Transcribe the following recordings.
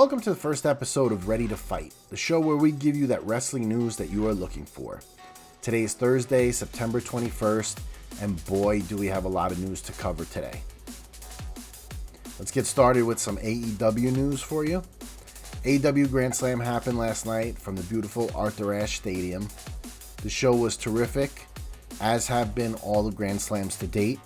Welcome to the first episode of Ready to Fight, the show where we give you that wrestling news that you are looking for. Today is Thursday, September 21st, and boy, do we have a lot of news to cover today. Let's get started with some AEW news for you. AEW Grand Slam happened last night from the beautiful Arthur Ashe Stadium. The show was terrific, as have been all the Grand Slams to date.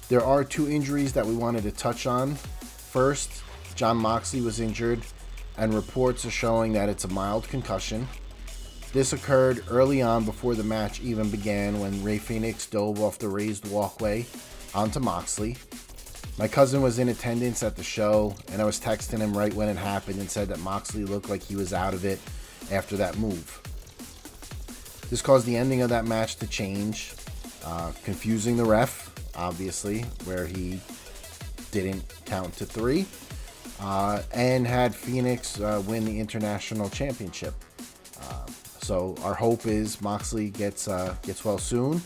There are two injuries that we wanted to touch on. First, Jon Moxley was injured, and reports are showing that it's a mild concussion. This occurred early on before the match even began when Rey Fenix dove off the raised walkway onto Moxley. My cousin was in attendance at the show, and I was texting him right when it happened and said that Moxley looked like he was out of it after that move. This caused the ending of that match to change, confusing the ref, obviously, where he didn't count to three. And had Phoenix win the International Championship. So our hope is Moxley gets well soon.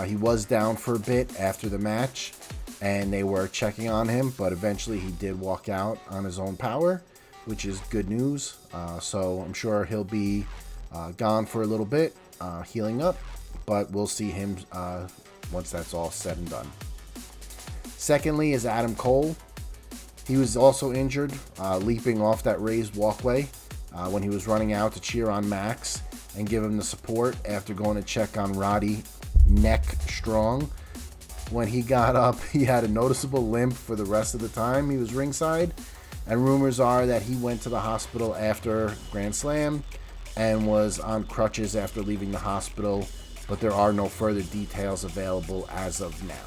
He was down for a bit after the match, and they were checking on him, but eventually he did walk out on his own power, which is good news. So I'm sure he'll be gone for a little bit, healing up, but we'll see him once that's all said and done. Secondly is Adam Cole. He was also injured, leaping off that raised walkway when he was running out to cheer on Max and give him the support after going to check on Roddy Neck Strong. When he got up, he had a noticeable limp for the rest of the time he was ringside, and rumors are that he went to the hospital after Grand Slam and was on crutches after leaving the hospital, but there are no further details available as of now.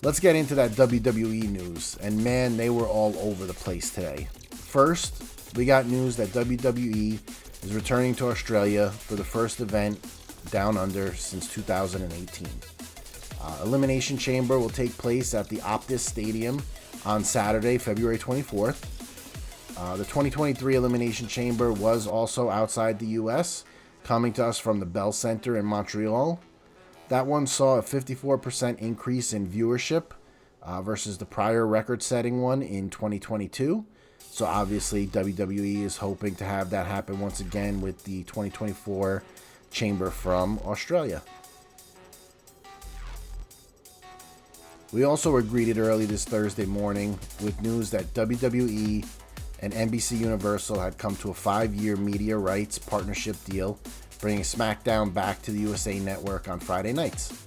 Let's get into that WWE news, and man, they were all over the place today. First, we got news that WWE is returning to Australia for the first event down under since 2018. Elimination Chamber will take place at the Optus Stadium on Saturday, February 24th. The 2023 Elimination Chamber was also outside the US, coming to us from the Bell Center in Montreal. That one saw a 54% increase in viewership versus the prior record-setting one in 2022. So obviously WWE is hoping to have that happen once again with the 2024 Chamber from Australia. We also were greeted early this Thursday morning with news that WWE and NBCUniversal had come to a 5-year media rights partnership deal, bringing SmackDown back to the USA Network on Friday nights.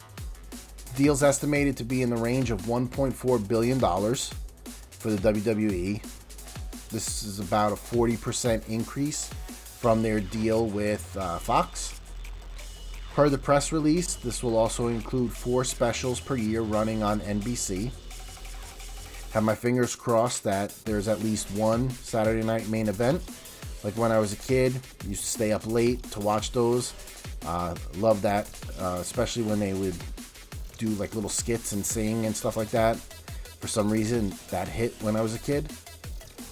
The deal's estimated to be in the range of $1.4 billion for the WWE. This is about a 40% increase from their deal with Fox. Per the press release, this will also include 4 specials per year running on NBC. Have my fingers crossed that there's at least one Saturday night main event. Like when I was a kid, I used to stay up late to watch those. Love that, especially when they would do like little skits and sing and stuff like that. For some reason, that hit when I was a kid.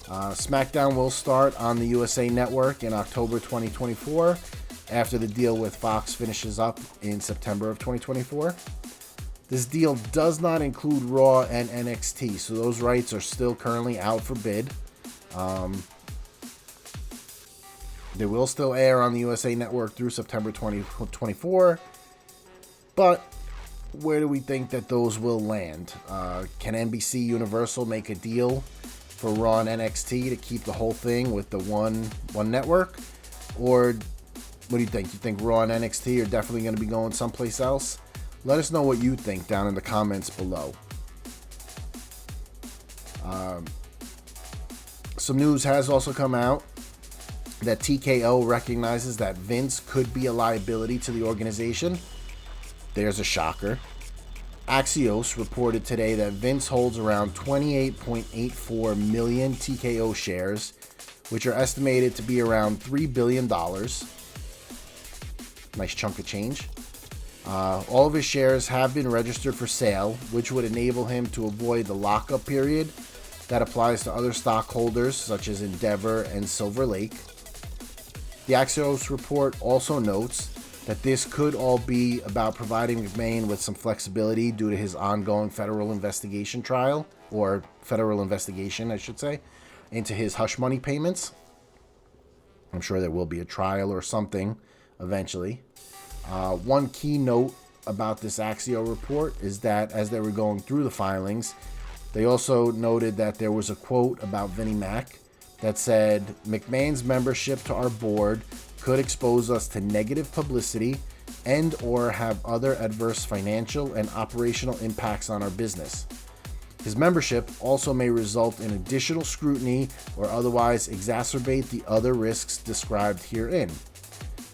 SmackDown will start on the USA Network in October 2024 after the deal with Fox finishes up in September of 2024. This deal does not include Raw and NXT, so those rights are still currently out for bid. They will still air on the USA Network through September 2024, but where do we think that those will land? Can NBCUniversal make a deal for Raw and NXT to keep the whole thing with the one network? Or what do you think? You think Raw and NXT are definitely going to be going someplace else? Let us know what you think down in the comments below. Some news has also come out that TKO recognizes that Vince could be a liability to the organization. There's a shocker. Axios reported today that Vince holds around 28.84 million TKO shares, which are estimated to be around $3 billion. Nice chunk of change. All of his shares have been registered for sale, which would enable him to avoid the lockup period that applies to other stockholders such as Endeavor and Silver Lake. The Axios report also notes that this could all be about providing McMahon with some flexibility due to his ongoing federal investigation, I should say, into his hush money payments. I'm sure there will be a trial or something eventually. One key note about this Axio report is that as they were going through the filings, they also noted that there was a quote about Vinnie Mac that said, McMahon's membership to our board could expose us to negative publicity and or have other adverse financial and operational impacts on our business. His membership also may result in additional scrutiny or otherwise exacerbate the other risks described herein.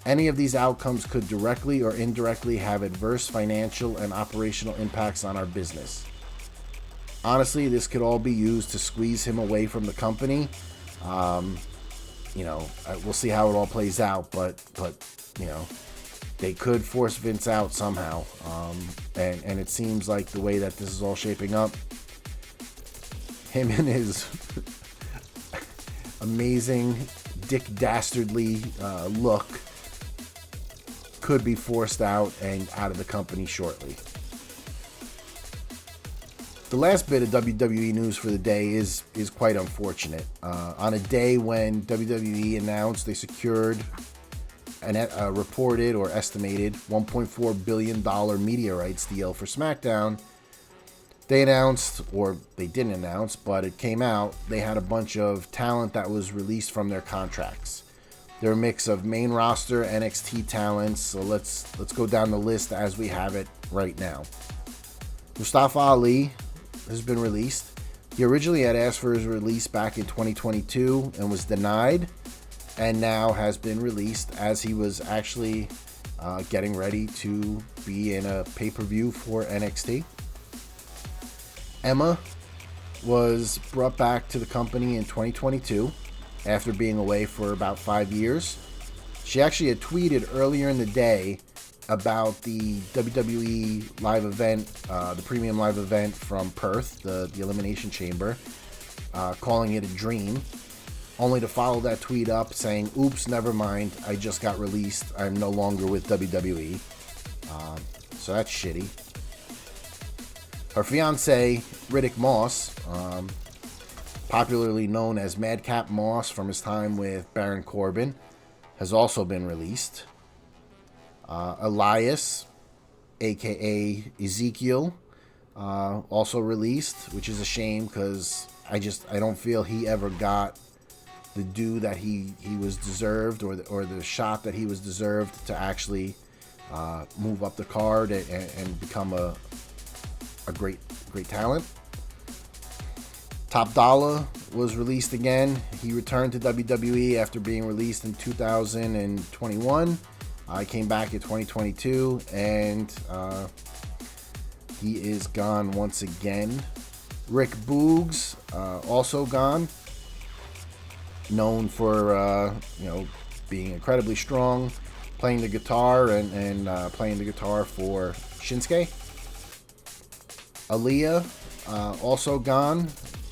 Any of these outcomes could directly or indirectly have adverse financial and operational impacts on our business. Honestly, this could all be used to squeeze him away from the company. We'll see how it all plays out, but they could force Vince out somehow. And it seems like the way that this is all shaping up, him and his amazing Dick Dastardly look could be forced out and out of the company shortly. The last bit of WWE news for the day is quite unfortunate. On a day when WWE announced they secured a reported or estimated $1.4 billion media rights deal for SmackDown, they announced, or they didn't announce, but it came out, they had a bunch of talent that was released from their contracts. They're a mix of main roster NXT talents, so let's go down the list as we have it right now. Mustafa Ali has been released. He originally had asked for his release back in 2022 and was denied, and now has been released as he was actually getting ready to be in a pay-per-view for NXT. Emma was brought back to the company in 2022 after being away for about 5 years. She actually had tweeted earlier in the day about the WWE live event, the premium live event from Perth, the Elimination Chamber, calling it a dream, only to follow that tweet up saying, oops, never mind, I just got released, I'm no longer with WWE. So that's shitty. Her fiance, Riddick Moss, popularly known as Madcap Moss from his time with Baron Corbin, has also been released. Elias, aka Ezekiel, also released, which is a shame because I don't feel he ever got the due that he was deserved, or the shot that he was deserved to actually move up the card and become a great talent. Top Dollar was released again. He returned to WWE after being released in 2021. He came back in 2022, and he is gone once again. Rick Boogs, also gone. Known for being incredibly strong, playing the guitar and playing the guitar for Shinsuke. Aaliyah, also gone.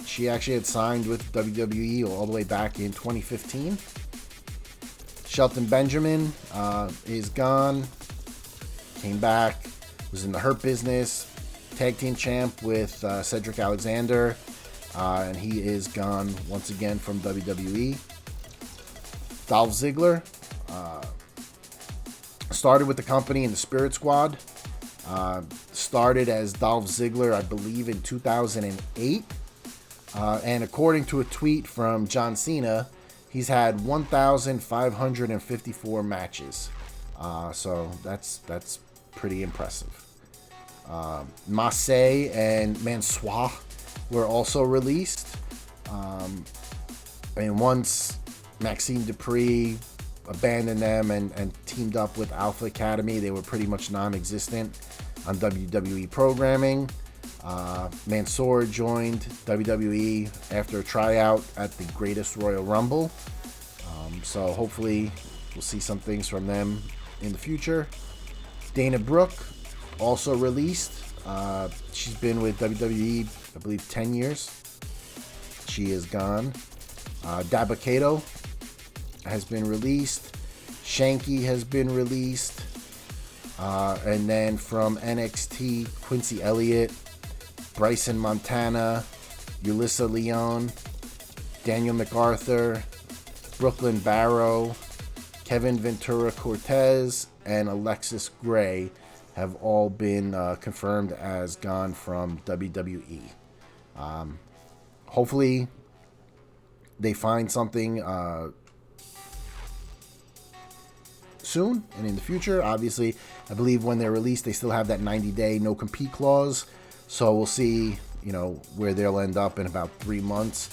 She actually had signed with WWE all the way back in 2015. Shelton Benjamin is gone. Came back, was in the Hurt Business, tag team champ with Cedric Alexander, and he is gone once again from WWE. Dolph Ziggler started with the company in the Spirit Squad. Started as Dolph Ziggler, I believe, in 2008. And according to a tweet from John Cena, he's had 1,554 matches. So that's pretty impressive. Massey and Mansoor were also released. And once Maxime Dupree abandoned them and teamed up with Alpha Academy, they were pretty much non-existent on WWE programming. Mansoor joined WWE after a tryout at the Greatest Royal Rumble. So hopefully we'll see some things from them in the future. Dana Brooke, also released. She's been with WWE, I believe, 10 years. She is gone. Dabba-Kato has been released. Shanky has been released. And then from NXT, Quincy Elliott, Bryson Montana, Yulissa Leon, Daniel MacArthur, Brooklyn Barrow, Kevin Ventura Cortez, and Alexis Gray have all been confirmed as gone from WWE. Hopefully they find something soon and in the future. Obviously, I believe when they're released, they still have that 90-day no-compete clause. So we'll see, where they'll end up in about 3 months.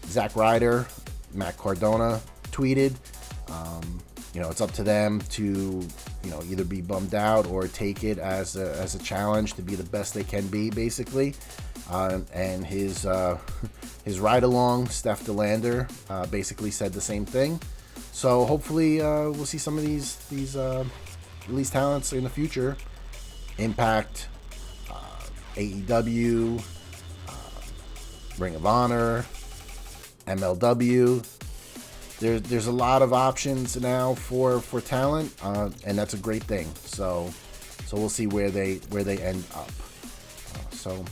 Zack Ryder, Matt Cardona tweeted, it's up to them to, either be bummed out or take it as a challenge to be the best they can be, basically. And his ride-along, Steph DeLander, basically said the same thing. So hopefully we'll see some of these released talents in the future. Impact, AEW, Ring of Honor, MLW. There's a lot of options now for talent, and that's a great thing. So we'll see where they end up. So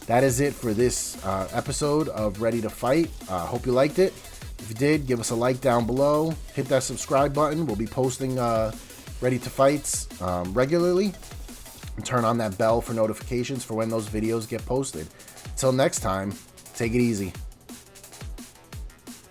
that is it for this episode of Ready to Fight. Hope you liked it. If you did, give us a like down below. Hit that subscribe button. We'll be posting Ready to Fights regularly. And turn on that bell for notifications for when those videos get posted. Until next time, take it easy.